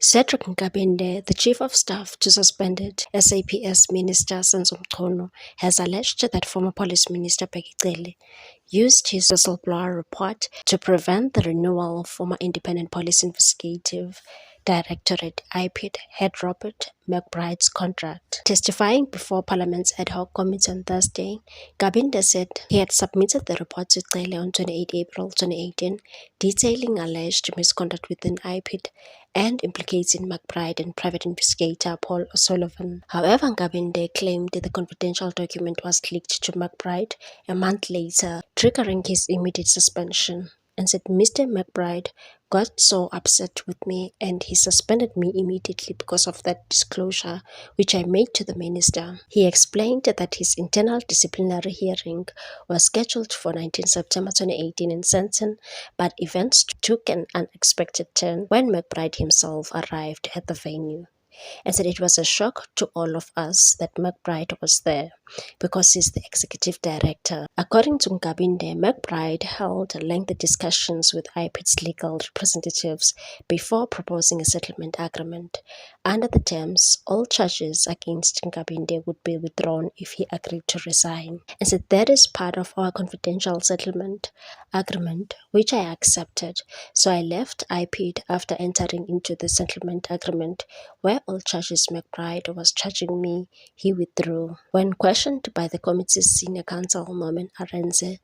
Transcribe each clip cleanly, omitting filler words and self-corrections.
Cedric Nkabinde, the Chief of Staff to suspended SAPS Minister Senzo Mchunu, has alleged that former Police Minister Bheki Cele used his whistleblower report to prevent the renewal of former Independent Police Investigative Directorate IPID head Robert McBride's contract. Testifying before Parliament's ad hoc committee on Thursday, Nkabinde said he had submitted the report to Cele on 28 April 2018, detailing alleged misconduct within IPID and implicating McBride and private investigator Paul O'Sullivan. However, Nkabinde claimed the confidential document was leaked to McBride a month later, triggering his immediate suspension, and said Mr. McBride got so upset with me and he suspended me immediately because of that disclosure which I made to the minister. He explained that his internal disciplinary hearing was scheduled for 19 September 2018 in Sandton, but events took an unexpected turn when McBride himself arrived at the venue, and said it was a shock to all of us that McBride was there because he's the executive director. According to Nkabinde, McBride held lengthy discussions with IPID's legal representatives before proposing a settlement agreement. Under the terms, all charges against Nkabinde would be withdrawn if he agreed to resign, and said that is part of our confidential settlement agreement, which I accepted. So I left IPID after entering into the settlement agreement where all charges McBride was charging me, he withdrew. When questioned by the committee's senior counsel Norman Arendse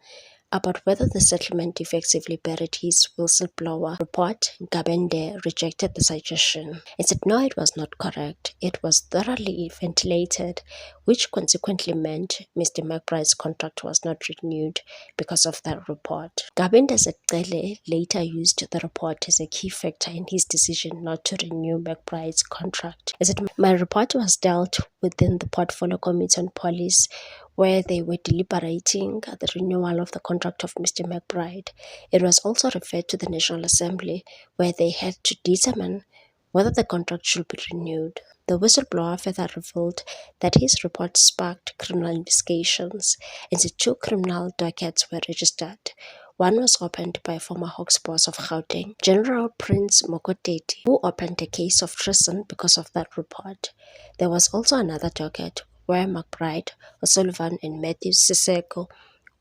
about whether the settlement effectively buried his whistleblower report, Nkabinde rejected the suggestion. He said no, it was not correct. It was thoroughly ventilated, which consequently meant Mr. McBride's contract was not renewed because of that report. Nkabinde said Cele later used the report as a key factor in his decision not to renew McBride's contract. He said my report was dealt within the Portfolio Committee on Police, where they were deliberating the renewal of the contract of Mr. McBride. It was also referred to the National Assembly, where they had to determine whether the contract should be renewed. The whistleblower further revealed that his report sparked criminal investigations, and the 2 criminal dockets were registered. One was opened by former Hawks boss of Gauteng, General Prince Mokoteti, who opened a case of treason because of that report. There was also another docket where McBride, O'Sullivan and Matthew Siseko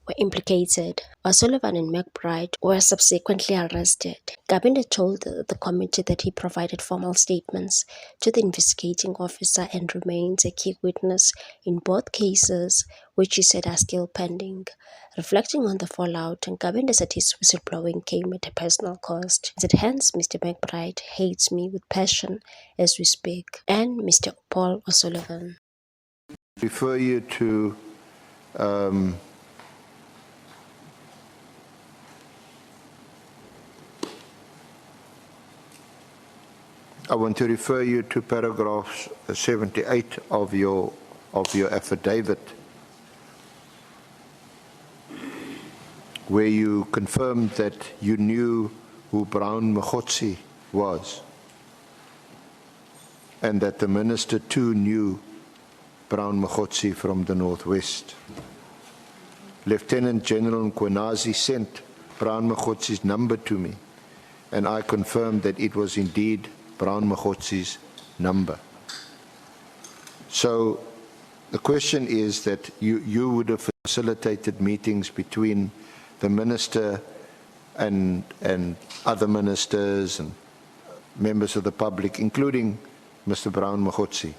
were implicated. O'Sullivan and McBride were subsequently arrested. Nkabinde told the committee that he provided formal statements to the investigating officer and remains a key witness in both cases, which he said are still pending. Reflecting on the fallout, Nkabinde said his whistleblowing came at a personal cost. He said, hence, Mr. McBride hates me with passion as we speak, and Mr. Paul O'Sullivan. Refer you to I want to refer you to paragraph 78 of your affidavit, where you confirmed that you knew who Brown Mogotsi was, and that the minister too knew Brown Mogotsi from the Northwest. Lieutenant General Nkwenazi sent Brown Mogotsi's number to me, and I confirmed that it was indeed Brown Mogotsi's number. So the question is that you would have facilitated meetings between the minister and other ministers and members of the public, including Mr. Brown Mogotsi.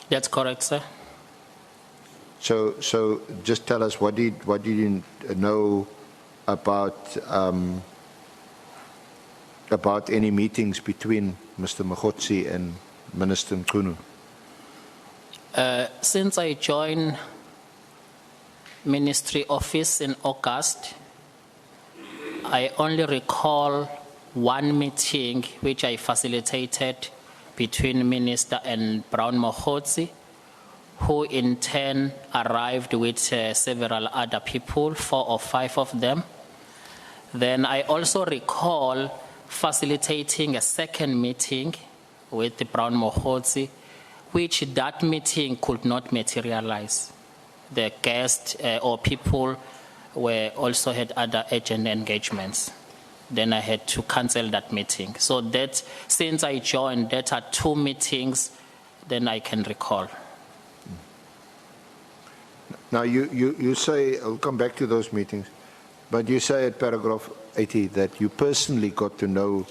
That's correct, sir. So just tell us, what did you know about any meetings between Mr. Mogotsi and Minister Mchunu? Since I joined ministry office in August, I only recall one meeting which I facilitated between Minister and Brown Mogotsi, who in turn arrived with several other people, 4 or 5 of them. Then I also recall facilitating a second meeting with the Brown Mogotsi, which that meeting could not materialize. The guests or people also had other urgent engagements. then I had to cancel that meeting. So that, since I joined, that are 2 meetings, then I can recall. Now, you say, I'll come back to those meetings, but you say at paragraph 80 that you personally got to know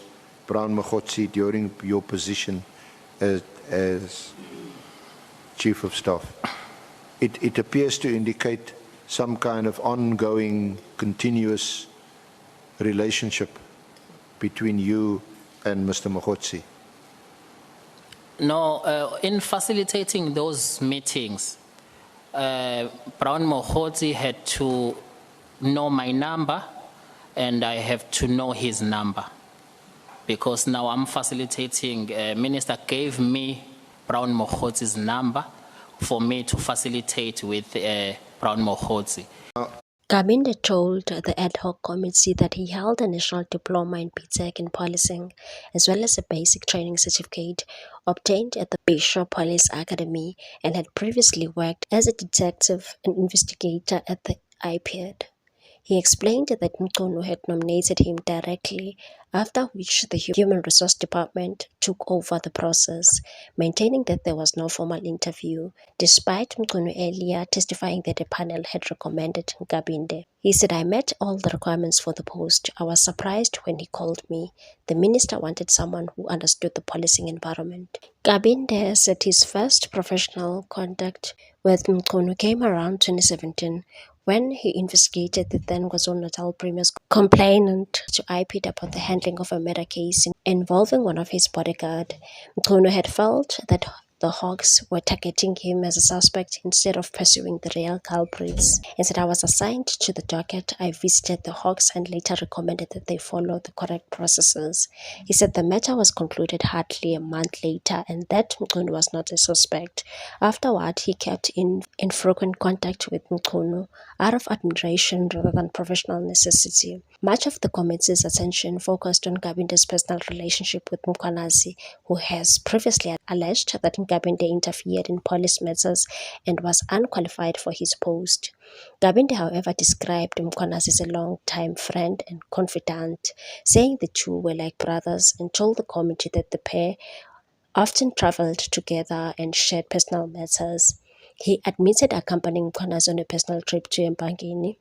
Brown Mogotsi during your position as Chief of Staff. It appears to indicate some kind of ongoing, continuous relationship between you and Mr. Mogotsi. No, in facilitating those meetings, Brown Mogotsi had to know my number and I have to know his number. Because now I'm facilitating, Minister gave me Brown Mogotsi's number for me to facilitate with Brown Mogotsi. Gabinde told the ad hoc committee that he held a national diploma in BTech in policing, as well as a basic training certificate obtained at the Bishop Police Academy, and had previously worked as a detective and investigator at the IPID. He explained that Mqunu had nominated him directly, after which the Human Resource Department took over the process, maintaining that there was no formal interview, despite Mqunu earlier testifying that a panel had recommended Gabinde. He said, "I met all the requirements for the post. I was surprised when he called me. The minister wanted someone who understood the policing environment." Gabinde said his first professional contact with Mqunu came around 2017, when he investigated the then KwaZulu-Natal Premier's complainant to IPID about the handling of a murder case involving one of his bodyguard. Mqunu had felt that the Hawks were targeting him as a suspect instead of pursuing the real culprits, and said, "I was assigned to the docket. I visited the Hawks and later recommended that they follow the correct processes." He said the matter was concluded hardly a month later and that Mqunu was not a suspect. Afterward, he kept in frequent contact with Mqunu out of admiration rather than professional necessity. Much of the committee's attention focused on Gabinde's personal relationship with Mkhwanazi, who has previously alleged that Gabinde interfered in police matters and was unqualified for his post. Gabinde, however, described Mkhwanazi as a long-time friend and confidant, saying the two were like brothers, and told the committee that the pair often traveled together and shared personal matters. He admitted accompanying Mkhwanazi on a personal trip to Mpangeni,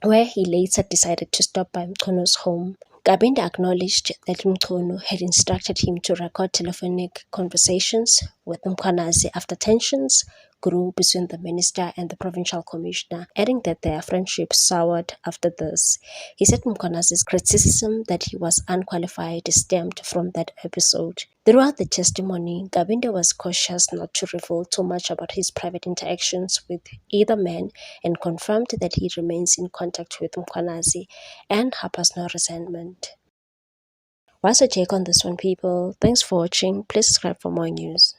where he later decided to stop by Mqhunu's home. Gabinde acknowledged that Mqhunu had instructed him to record telephonic conversations with Mkhwanazi after tensions grew between the minister and the provincial commissioner, adding that their friendship soured after this. He said Mkhwanazi's criticism that he was unqualified stemmed from that episode. Throughout the testimony, Gabinde was cautious not to reveal too much about his private interactions with either man, and confirmed that he remains in contact with Mkhwanazi and harbors no resentment. What's your take on this one, people? Thanks for watching. Please subscribe for more news.